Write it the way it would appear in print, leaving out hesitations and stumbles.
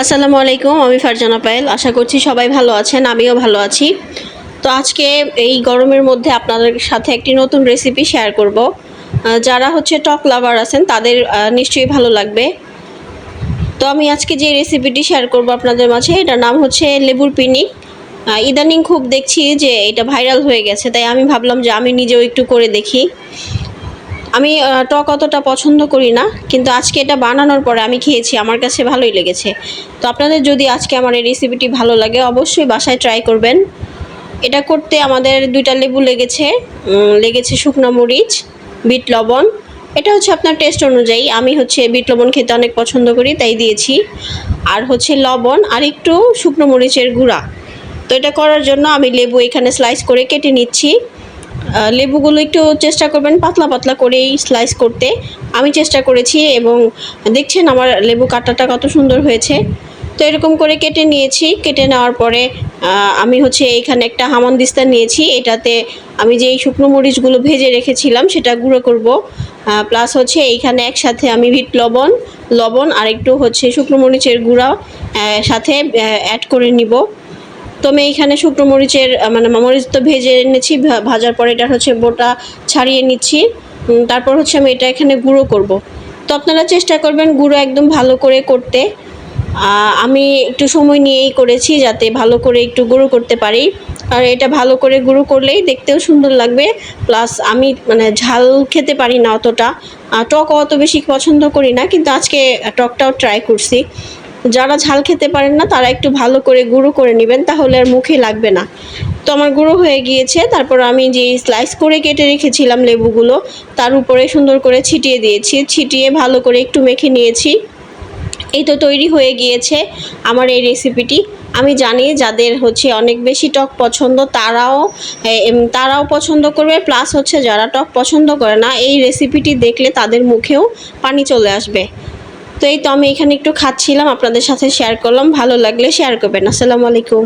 আসসালামু আলাইকুম, আমি ফারজানা পায়েল। আশা করছি সবাই ভালো আছেন, আমিও ভালো আছি। তো আজকে এই গরমের মধ্যে আপনাদের সাথে একটি নতুন রেসিপি শেয়ার করব। যারা টক লাভার আছেন তাদের নিশ্চয়ই ভালো লাগবে। তো আমি আজকে যে রেসিপিটি শেয়ার করব আপনাদের মাঝে, এটার নাম হচ্ছে লেবুর পিনিক। ইদানিং খুব দেখছি যে এটা ভাইরাল হয়ে গেছে, তাই আমি ভাবলাম যে আমি নিজেও একটু করে দেখি। আমি টক অতটা পছন্দ করি না, কিন্তু আজকে এটা বানানোর পরে আমি খেয়েছি, আমার কাছে ভালোই লেগেছে। তো আপনাদের যদি আজকে আমার এই রেসিপিটি ভালো লাগে অবশ্যই বাসায় ট্রাই করবেন। এটা করতে আমাদের 2টা লেবু লেগেছে শুকনো মরিচ, বিট লবণ। এটা আপনার টেস্ট অনুযায়ী। আমি বিট লবণ খেতে অনেক পছন্দ করি তাই দিয়েছি। আর লবণ আর একটু শুকনো মরিচের গুঁড়া। তো এটা করার জন্য আমি লেবু এখানে স্লাইস করে কেটে নিচ্ছি। লেবুগুলো একটু চেষ্টা করবেন পাতলা পাতলা করেই স্লাইস করতে। আমি চেষ্টা করেছি এবং দেখছেন আমার লেবু কাটাটা কত সুন্দর হয়েছে। তো এরকম করে কেটে নিয়েছি। কেটে নেওয়ার পরে আমি এইখানে একটা হামানদিস্তা নিয়েছি। এটাতে আমি যেই শুকনো মরিচগুলো ভেজে রেখেছিলাম সেটা গুঁড়ো করব। প্লাস এইখানে একসাথে আমি বিট লবণ আর একটু শুকনো মরিচের গুঁড়া সাথে অ্যাড করে নিব। তো আমি এইখানে শুকনো মরিচের মরিচ তো ভেজে এনেছি, ভাজার পরে এটা বোটা ছাড়িয়ে নিচ্ছি। তারপর আমি এটা এখানে গুঁড়ো করব। তো আপনারা চেষ্টা করবেন গুঁড়ো একদম ভালো করে করতে। আমি একটু সময় নিয়েই করেছি যাতে ভালো করে একটু গুঁড়ো করতে পারি। আর এটা ভালো করে গুঁড়ো করলেই দেখতেও সুন্দর লাগবে। প্লাস আমি ঝাল খেতে পারি না অতটা, টকও অত বেশি পছন্দ করি না, কিন্তু আজকে টকটাও ট্রাই করছি। যারা ঝাল খেতে পারেন না তারা একটু ভালো করে গুঁড়ো করে নেবেন, তাহলে আর মুখে লাগবে না। তো আমার গুঁড়ো হয়ে গিয়েছে। তারপর আমি যে স্লাইস করে কেটে রেখেছিলাম লেবুগুলো তার উপরে সুন্দর করে ছিটিয়ে দিয়েছি। ছিটিয়ে ভালো করে একটু মেখে নিয়েছি। এই তো তৈরি হয়ে গিয়েছে আমার এই রেসিপিটি। আমি জানি যাদের অনেক বেশি টক পছন্দ তারাও পছন্দ করবে। প্লাস যারা টক পছন্দ করে না, এই রেসিপিটি দেখলে তাদের মুখেও পানি চলে আসবে। তো এই তো আমি এখানে একটু খাচ্ছিলাম, আপনাদের সাথে শেয়ার করলাম। ভালো লাগলে শেয়ার করবেন। আসসালামু আলাইকুম।